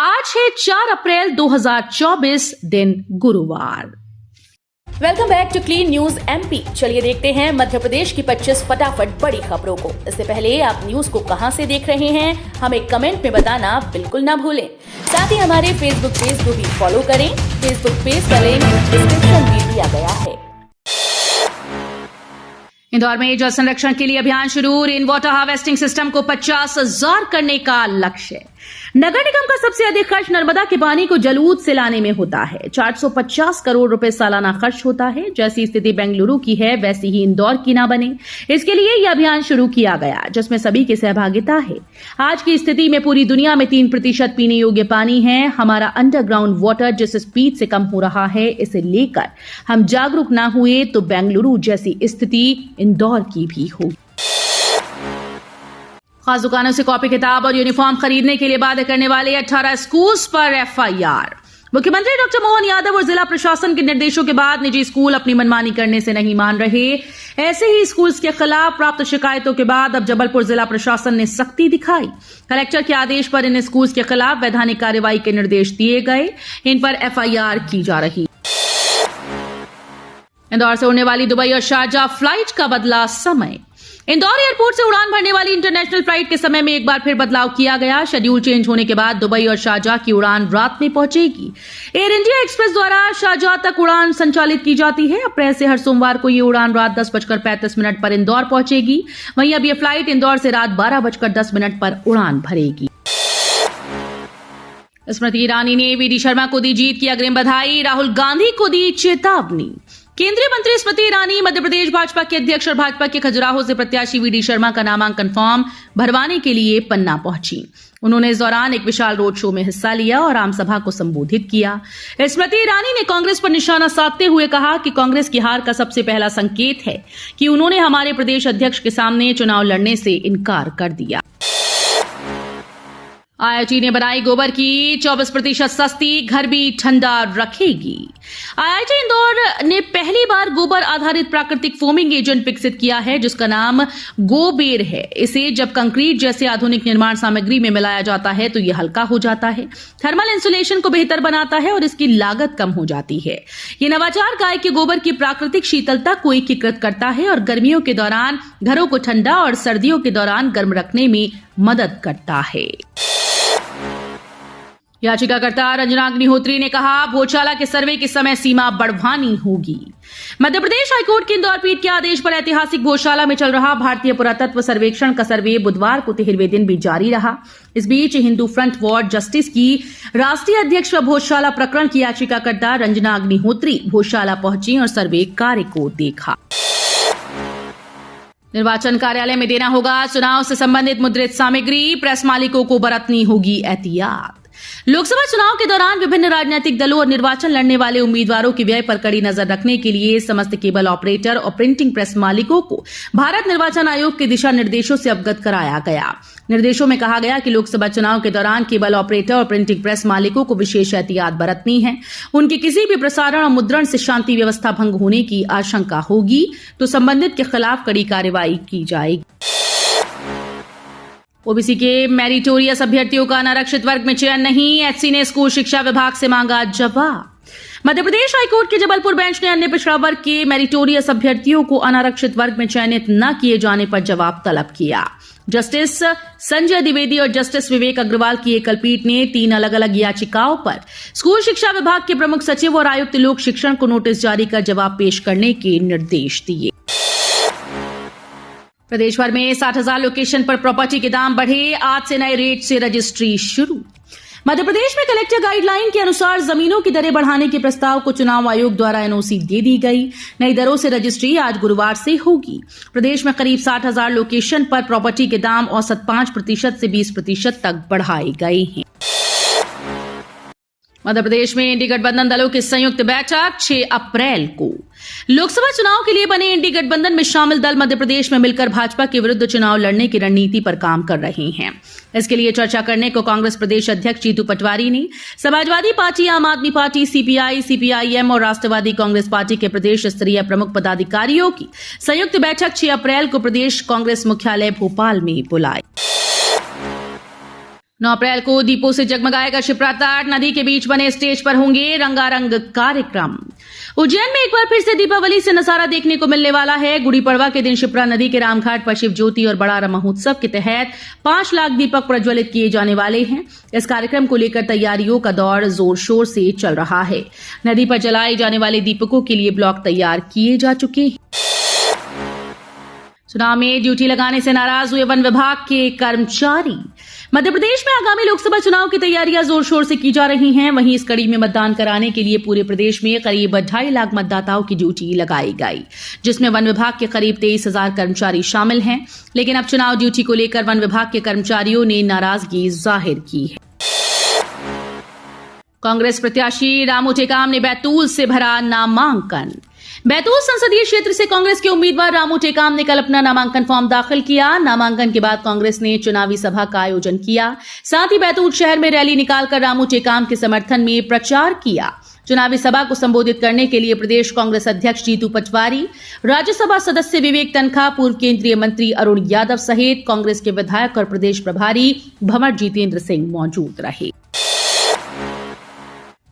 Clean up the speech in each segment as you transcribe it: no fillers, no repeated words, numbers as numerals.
आज है 4 अप्रैल 2024 दिन गुरुवार। Welcome back to clean news MP. चलिए देखते हैं मध्य प्रदेश की 25 फटाफट बड़ी खबरों को। इससे पहले आप न्यूज को कहां से देख रहे हैं हमें कमेंट में बताना बिल्कुल ना भूलें। साथ ही हमारे फेसबुक पेज को भी फॉलो करें। फेसबुक पेज का लिंक डिस्क्रिप्शन में दिया गया है। इंदौर में जल संरक्षण के लिए अभियान शुरू। रेन वाटर हार्वेस्टिंग सिस्टम को 50,000 करने का लक्ष्य। नगर निगम का सबसे अधिक खर्च नर्मदा के पानी को जलूद से लाने में होता है। 450 करोड़ रुपए सालाना खर्च होता है। जैसी स्थिति बेंगलुरु की है वैसी ही इंदौर की ना बने, इसके लिए यह अभियान शुरू किया गया, जिसमें सभी की सहभागिता है। आज की स्थिति में पूरी दुनिया में 3% पीने योग्य पानी है। हमारा अंडरग्राउंड वाटर जिस स्पीड से कम हो रहा है, इसे लेकर हम जागरूक ना हुए तो बेंगलुरु जैसी स्थिति इंदौर की भी होगी। खास दुकानों से कॉपी किताब और यूनिफॉर्म खरीदने के लिए बाध्य करने वाले 18 स्कूल्स पर एफआईआर। मुख्यमंत्री डॉक्टर मोहन यादव और जिला प्रशासन के निर्देशों के बाद निजी स्कूल अपनी मनमानी करने से नहीं मान रहे। ऐसे ही स्कूल्स के खिलाफ प्राप्त शिकायतों के बाद अब जबलपुर जिला प्रशासन ने सख्ती दिखाई। कलेक्टर के आदेश पर इन स्कूल्स के खिलाफ वैधानिक कार्रवाई के निर्देश दिए गए। इन पर एफआईआर की जा रही। इंदौर से उड़ने वाली दुबई और शारजाह फ्लाइट का बदला समय। इंदौर एयरपोर्ट से उड़ान भरने वाली इंटरनेशनल फ्लाइट के समय में एक बार फिर बदलाव किया गया। शेड्यूल चेंज होने के बाद दुबई और शारजाह की उड़ान रात में पहुंचेगी। एयर इंडिया एक्सप्रेस द्वारा शारजाह तक उड़ान संचालित की जाती है। अप्रैल से हर सोमवार को ये उड़ान रात 10:35 पर इंदौर पहुंचेगी। वहीं अब यह फ्लाइट इंदौर से रात 12:10 पर उड़ान भरेगी। स्मृति ईरानी ने वीडी शर्मा को दी जीत की अग्रिम बधाई। राहुल गांधी को दी चेतावनी। केंद्रीय मंत्री स्मृति ईरानी मध्य प्रदेश भाजपा के अध्यक्ष और भाजपा के खजुराहो से प्रत्याशी वीडी शर्मा का नामांकन फॉर्म भरवाने के लिए पन्ना पहुंची। उन्होंने इस दौरान एक विशाल रोड शो में हिस्सा लिया और आमसभा को संबोधित किया। स्मृति ईरानी ने कांग्रेस पर निशाना साधते हुए कहा कि कांग्रेस की हार का सबसे पहला संकेत है कि उन्होंने हमारे प्रदेश अध्यक्ष के सामने चुनाव लड़ने से इनकार कर दिया। आईआईटी ने बनाई गोबर की 24% सस्ती, घर भी ठंडा रखेगी। आईआईटी इंदौर ने पहली बार गोबर आधारित प्राकृतिक फोमिंग एजेंट विकसित किया है, जिसका नाम गोबेर है। इसे जब कंक्रीट जैसे आधुनिक निर्माण सामग्री में मिलाया जाता है तो यह हल्का हो जाता है, थर्मल इंसुलेशन को बेहतर बनाता है और इसकी लागत कम हो जाती है। यह नवाचार गाय के गोबर की प्राकृतिक शीतलता को एकीकृत करता है और गर्मियों के दौरान घरों को ठंडा और सर्दियों के दौरान गर्म रखने में मदद करता है। याचिकाकर्ता रंजना अग्निहोत्री ने कहा, भोजशाला के सर्वे की समय सीमा बढ़वानी होगी। मध्य प्रदेश हाईकोर्ट की इंदौर पीठ के आदेश पर ऐतिहासिक भोजशाला में चल रहा भारतीय पुरातत्व सर्वेक्षण का सर्वे बुधवार को 13वें दिन भी जारी रहा। इस बीच हिंदू फ्रंट फॉर जस्टिस की राष्ट्रीय अध्यक्ष व भोजशाला प्रकरण की याचिकाकर्ता रंजना अग्निहोत्री भोजशाला पहुंची और सर्वे कार्य को देखा। निर्वाचन कार्यालय में देना होगा चुनाव से संबंधित मुद्रित सामग्री, प्रेस मालिकों को बरतनी होगी एहतियात। लोकसभा चुनाव के दौरान विभिन्न राजनीतिक दलों और निर्वाचन लड़ने वाले उम्मीदवारों के व्यय पर कड़ी नजर रखने के लिए समस्त केबल ऑपरेटर और प्रिंटिंग प्रेस मालिकों को भारत निर्वाचन आयोग के दिशा निर्देशों से अवगत कराया गया। निर्देशों में कहा गया कि लोकसभा चुनाव के दौरान केबल ऑपरेटर और प्रिंटिंग प्रेस मालिकों को विशेष एहतियात बरतनी है। उनके किसी भी प्रसारण और मुद्रण से शांति व्यवस्था भंग होने की आशंका होगी तो संबंधित के खिलाफ कड़ी कार्रवाई की जाएगी। ओबीसी के मेरिटोरियस अभ्यर्थियों का अनारक्षित वर्ग में चयन नहीं, एचसी ने स्कूल शिक्षा विभाग से मांगा जवाब। मध्य प्रदेश हाईकोर्ट के जबलपुर बेंच ने अन्य पिछड़ा वर्ग के मेरिटोरियस अभ्यर्थियों को अनारक्षित वर्ग में चयनित न किए जाने पर जवाब तलब किया। जस्टिस संजय द्विवेदी और जस्टिस विवेक अग्रवाल की एकल पीठ ने 3 अलग अलग याचिकाओं पर स्कूल शिक्षा विभाग के प्रमुख सचिव और आयुक्त लोक शिक्षण को नोटिस जारी कर जवाब पेश करने के निर्देश दिए। प्रदेश भर में 60,000 लोकेशन पर प्रॉपर्टी के दाम बढ़े, आज से नए रेट से रजिस्ट्री शुरू। मध्य प्रदेश में कलेक्टर गाइडलाइन के अनुसार जमीनों की दरें बढ़ाने के प्रस्ताव को चुनाव आयोग द्वारा एनओसी दे दी गई। नई दरों से रजिस्ट्री आज गुरुवार से होगी। प्रदेश में करीब 60,000 लोकेशन पर प्रॉपर्टी के दाम औसत 5% से 20% तक बढ़ाए गए हैं। मध्य प्रदेश में इंडी गठबंधन दलों की संयुक्त बैठक 6 अप्रैल को। लोकसभा चुनाव के लिए बने इंडी गठबंधन में शामिल दल मध्य प्रदेश में मिलकर भाजपा के विरुद्ध चुनाव लड़ने की रणनीति पर काम कर रहे हैं। इसके लिए चर्चा करने को कांग्रेस प्रदेश अध्यक्ष जीतू पटवारी ने समाजवादी पार्टी, आम आदमी पार्टी, सीपीआई, सीपीआईएम और राष्ट्रवादी कांग्रेस पार्टी के प्रदेश स्तरीय प्रमुख पदाधिकारियों की संयुक्त बैठक 6 अप्रैल को प्रदेश कांग्रेस मुख्यालय भोपाल में बुलाई। 9 अप्रैल को दीपों से जगमगाएगा शिप्रा तट। नदी के बीच बने स्टेज पर होंगे रंगारंग कार्यक्रम। उज्जैन में एक बार फिर से दीपावली से नजारा देखने को मिलने वाला है। गुड़ी पड़वा के दिन शिप्रा नदी के रामघाट पर शिव ज्योति और बड़ा महोत्सव के तहत 5 लाख दीपक प्रज्वलित किए जाने वाले हैं। इस कार्यक्रम को लेकर तैयारियों का दौर जोर शोर से चल रहा है। नदी पर जलाए जाने वाले दीपकों के लिए ब्लॉक तैयार किए जा चुके हैं। चुनाव में ड्यूटी लगाने से नाराज हुए वन विभाग के कर्मचारी। मध्य प्रदेश में आगामी लोकसभा चुनाव की तैयारियां जोर शोर से की जा रही हैं। वहीं इस कड़ी में मतदान कराने के लिए पूरे प्रदेश में करीब 2.5 लाख मतदाताओं की ड्यूटी लगाई गई, जिसमें वन विभाग के करीब 23,000 कर्मचारी शामिल हैं। लेकिन अब चुनाव ड्यूटी को लेकर वन विभाग के कर्मचारियों ने नाराजगी जाहिर की है। कांग्रेस प्रत्याशी रामू टेकाम ने बैतूल से भरा नामांकन। बैतूल संसदीय क्षेत्र से कांग्रेस के उम्मीदवार रामू टेकाम ने कल अपना नामांकन फॉर्म दाखिल किया। नामांकन के बाद कांग्रेस ने चुनावी सभा का आयोजन किया। साथ ही बैतूल शहर में रैली निकालकर रामू टेकाम के समर्थन में प्रचार किया। चुनावी सभा को संबोधित करने के लिए प्रदेश कांग्रेस अध्यक्ष जीतू पटवारी, राज्यसभा सदस्य विवेक तनखा, पूर्व केंद्रीय मंत्री अरुण यादव सहित कांग्रेस के विधायक और प्रदेश प्रभारी भंवर जितेंद्र सिंह मौजूद रहे।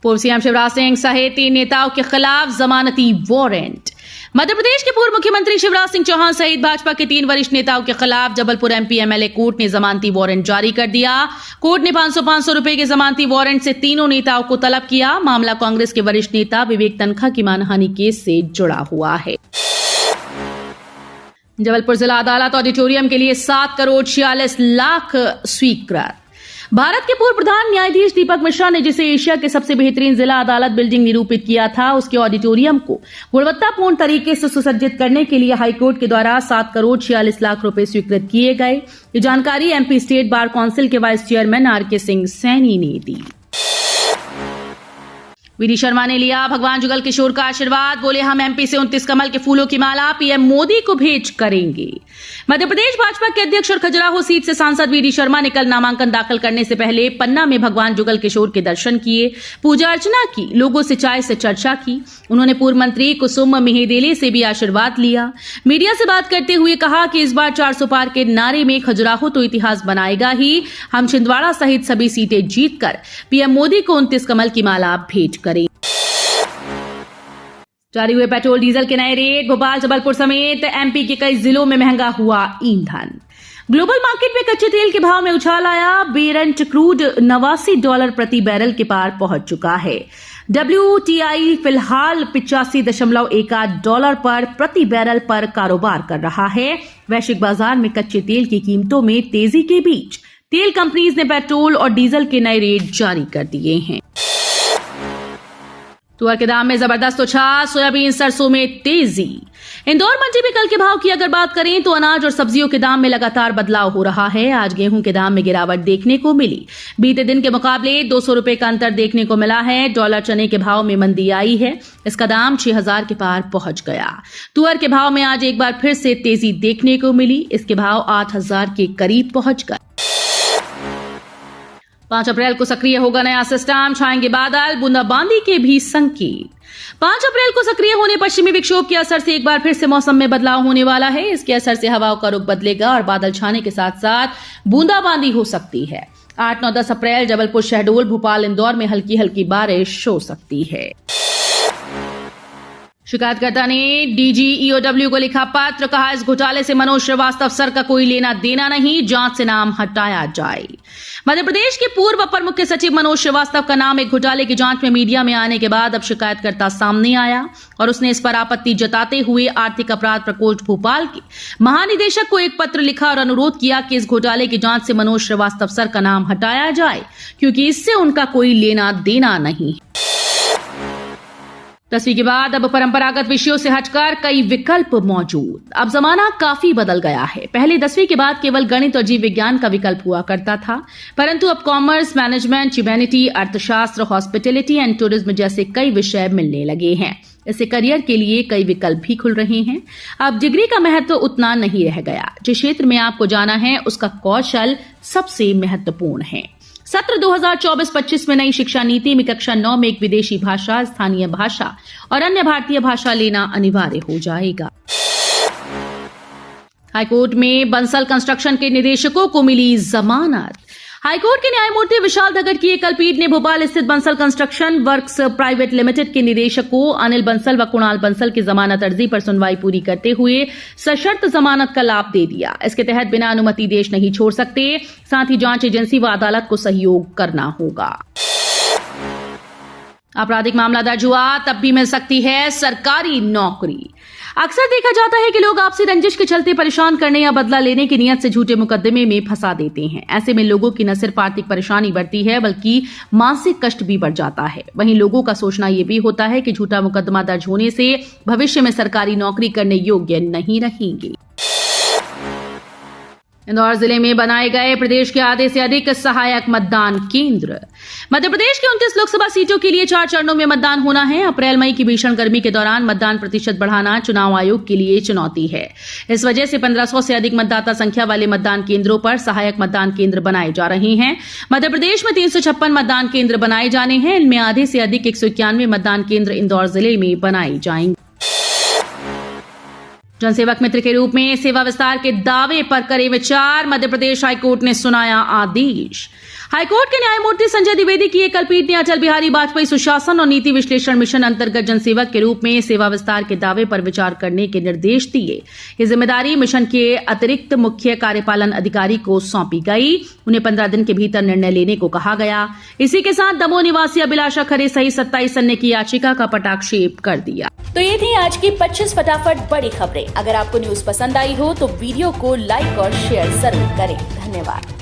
पूर्व सीएम शिवराज सिंह सहित 3 नेताओं के खिलाफ जमानती वारंट। मध्य प्रदेश के पूर्व मुख्यमंत्री शिवराज सिंह चौहान सहित भाजपा के 3 वरिष्ठ नेताओं के खिलाफ जबलपुर एमपी एमएलए कोर्ट ने जमानती वारंट जारी कर दिया। कोर्ट ने 500-500 रुपए के जमानती वारंट से तीनों नेताओं को तलब किया। मामला कांग्रेस के वरिष्ठ नेता विवेक तनखा की मानहानि केस से जुड़ा हुआ है। जबलपुर जिला अदालत ऑडिटोरियम के लिए 7 करोड़ 46 लाख स्वीकृत। भारत के पूर्व प्रधान न्यायाधीश दीपक मिश्रा ने जिसे एशिया के सबसे बेहतरीन जिला अदालत बिल्डिंग निरूपित किया था, उसके ऑडिटोरियम को गुणवत्तापूर्ण तरीके से सुसज्जित करने के लिए हाईकोर्ट के द्वारा 7 करोड़ 46 लाख रुपए स्वीकृत किए गए। ये जानकारी एमपी स्टेट बार काउंसिल के vice chairman R K Singh Saini ने दी। वीडी शर्मा ने लिया भगवान जुगल किशोर का आशीर्वाद। बोले, हम एमपी से 29 कमल के फूलों की माला पीएम मोदी को भेंट करेंगे। मध्य प्रदेश भाजपा के अध्यक्ष और खजुराहो सीट से सांसद वीडी शर्मा ने कल नामांकन दाखिल करने से पहले पन्ना में भगवान जुगल किशोर के दर्शन किए, पूजा अर्चना की, लोगों से चाय से चर्चा की। उन्होंने पूर्व मंत्री कुसुम मेहदेले से भी आशीर्वाद लिया। मीडिया से बात करते हुए कहा कि इस बार 400 पार के नारे में खजुराहो तो इतिहास बनाएगा ही, हम छिंदवाड़ा सहित सभी सीटें जीतकर पीएम मोदी को 29 कमल की माला भेंट करें। जारी हुए पेट्रोल डीजल के नए रेट। भोपाल, जबलपुर समेत एमपी के कई जिलों में महंगा हुआ ईंधन। ग्लोबल मार्केट में कच्चे तेल के भाव में उछाल आया। बेरेंट क्रूड $89 प्रति बैरल के पार पहुंच चुका है। WTI फिलहाल $85.18 पर प्रति बैरल पर कारोबार कर रहा है। वैश्विक बाजार में कच्चे तेल की कीमतों में तेजी के बीच तेल कंपनीज ने पेट्रोल और डीजल के नए रेट जारी कर दिए हैं। तुअर के दाम में जबरदस्त उछाल। सोयाबीन, सरसों में तेजी। इंदौर मंडी में कल के भाव की अगर बात करें तो अनाज और सब्जियों के दाम में लगातार बदलाव हो रहा है। आज गेहूं के दाम में गिरावट देखने को मिली। बीते दिन के मुकाबले 200 रुपए का अंतर देखने को मिला है। डॉलर चने के भाव में मंदी आई है। इसका दाम 6,000 के पार पहुंच गया। तुअर के भाव में आज एक बार फिर से तेजी देखने को मिली। इसके भाव 8,000 के करीब पहुंच गए। 5 अप्रैल को सक्रिय होगा नया सिस्टम। छाएंगे बादल, बूंदाबांदी के भी संकेत। 5 अप्रैल को सक्रिय होने पश्चिमी विक्षोभ के असर से एक बार फिर से मौसम में बदलाव होने वाला है। इसके असर से हवाओं का रुख बदलेगा और बादल छाने के साथ साथ बूंदाबांदी हो सकती है। 8, 9, 10 अप्रैल जबलपुर, शहडोल, भोपाल, इंदौर में हल्की हल्की बारिश हो सकती है। शिकायतकर्ता ने डीजी ईओडब्ल्यू को लिखा पत्र। कहा, इस घोटाले से मनोज श्रीवास्तव सर का कोई लेना देना नहीं, जांच से नाम हटाया जाए। मध्य प्रदेश के पूर्व अपर मुख्य सचिव मनोज श्रीवास्तव का नाम एक घोटाले की जांच में मीडिया में आने के बाद अब शिकायतकर्ता सामने आया और उसने इस पर आपत्ति जताते हुए आर्थिक अपराध प्रकोष्ठ भोपाल के महानिदेशक को एक पत्र लिखा और अनुरोध किया कि इस घोटाले की जांच से मनोज श्रीवास्तव सर का नाम हटाया जाए, क्योंकि इससे उनका कोई लेना देना नहीं। 10वीं के बाद अब परंपरागत विषयों से हटकर कई विकल्प मौजूद। अब जमाना काफी बदल गया है। पहले 10वीं के बाद केवल गणित और जीव विज्ञान का विकल्प हुआ करता था, परंतु अब कॉमर्स, मैनेजमेंट, ह्यूमैनिटी, अर्थशास्त्र, हॉस्पिटैलिटी एंड टूरिज्म जैसे कई विषय मिलने लगे हैं। इससे करियर के लिए कई विकल्प भी खुल रहे हैं। अब डिग्री का महत्व उतना नहीं रह गया। जिस क्षेत्र में आपको जाना है उसका कौशल सबसे महत्वपूर्ण है। सत्र 2024-25 में नई शिक्षा नीति में कक्षा 9 में एक विदेशी भाषा, स्थानीय भाषा और अन्य भारतीय भाषा लेना अनिवार्य हो जाएगा। हाईकोर्ट में बंसल कंस्ट्रक्शन के निदेशकों को मिली जमानत। हाईकोर्ट के न्यायमूर्ति विशाल धगट की एकल पीठ ने भोपाल स्थित Bansal construction works private limited के निदेशकों अनिल बंसल व कुणाल बंसल की जमानत अर्जी पर सुनवाई पूरी करते हुए सशर्त जमानत का लाभ दे दिया। इसके तहत बिना अनुमति देश नहीं छोड़ सकते, साथ ही जांच एजेंसी व अदालत को सहयोग करना होगा। आपराधिक मामला दर्ज हुआ तब भी मिल सकती है सरकारी नौकरी। अक्सर देखा जाता है कि लोग आपसी रंजिश के चलते परेशान करने या बदला लेने की नियत से झूठे मुकदमे में फंसा देते हैं। ऐसे में लोगों की न सिर्फ आर्थिक परेशानी बढ़ती है बल्कि मानसिक कष्ट भी बढ़ जाता है। वहीं लोगों का सोचना यह भी होता है कि झूठा मुकदमा दर्ज होने से भविष्य में सरकारी नौकरी करने योग्य नहीं रहेंगे। इंदौर जिले में बनाए गए प्रदेश के आधे से अधिक सहायक मतदान केंद्र। मध्य प्रदेश की 29 लोकसभा सीटों के लिए 4 चरणों में मतदान होना है। अप्रैल मई की भीषण गर्मी के दौरान मतदान प्रतिशत बढ़ाना चुनाव आयोग के लिए चुनौती है। इस वजह से 1500 से अधिक मतदाता संख्या वाले मतदान केंद्रों पर सहायक मतदान केंद्र बनाए जा रहे हैं। मध्य प्रदेश में 356 मतदान केंद्र बनाए जाने हैं। इनमें आधे से अधिक 191 मतदान केंद्र इंदौर जिले में बनाए जाएंगे। जनसेवक मित्र के रूप में सेवा विस्तार के दावे पर करे विचार, मध्य प्रदेश हाईकोर्ट ने सुनाया आदेश। हाईकोर्ट के न्यायमूर्ति संजय द्विवेदी की एकल पीठ ने अटल बिहारी वाजपेयी सुशासन और नीति विश्लेषण मिशन अंतर्गत जनसेवक के रूप में सेवा विस्तार के दावे पर विचार करने के निर्देश दिए। ये जिम्मेदारी मिशन के अतिरिक्त मुख्य कार्यपालन अधिकारी को सौंपी गई। उन्हें 15 दिन के भीतर निर्णय लेने को कहा गया। इसी के साथ दमोह निवासी अभिलाषा खरे सहित 27 अन्य की याचिका का पटाक्षेप कर दिया। तो ये थी आज की 25 फटाफट बड़ी खबरें। अगर आपको न्यूज पसंद आई हो तो वीडियो को लाइक और शेयर जरूर करें। धन्यवाद।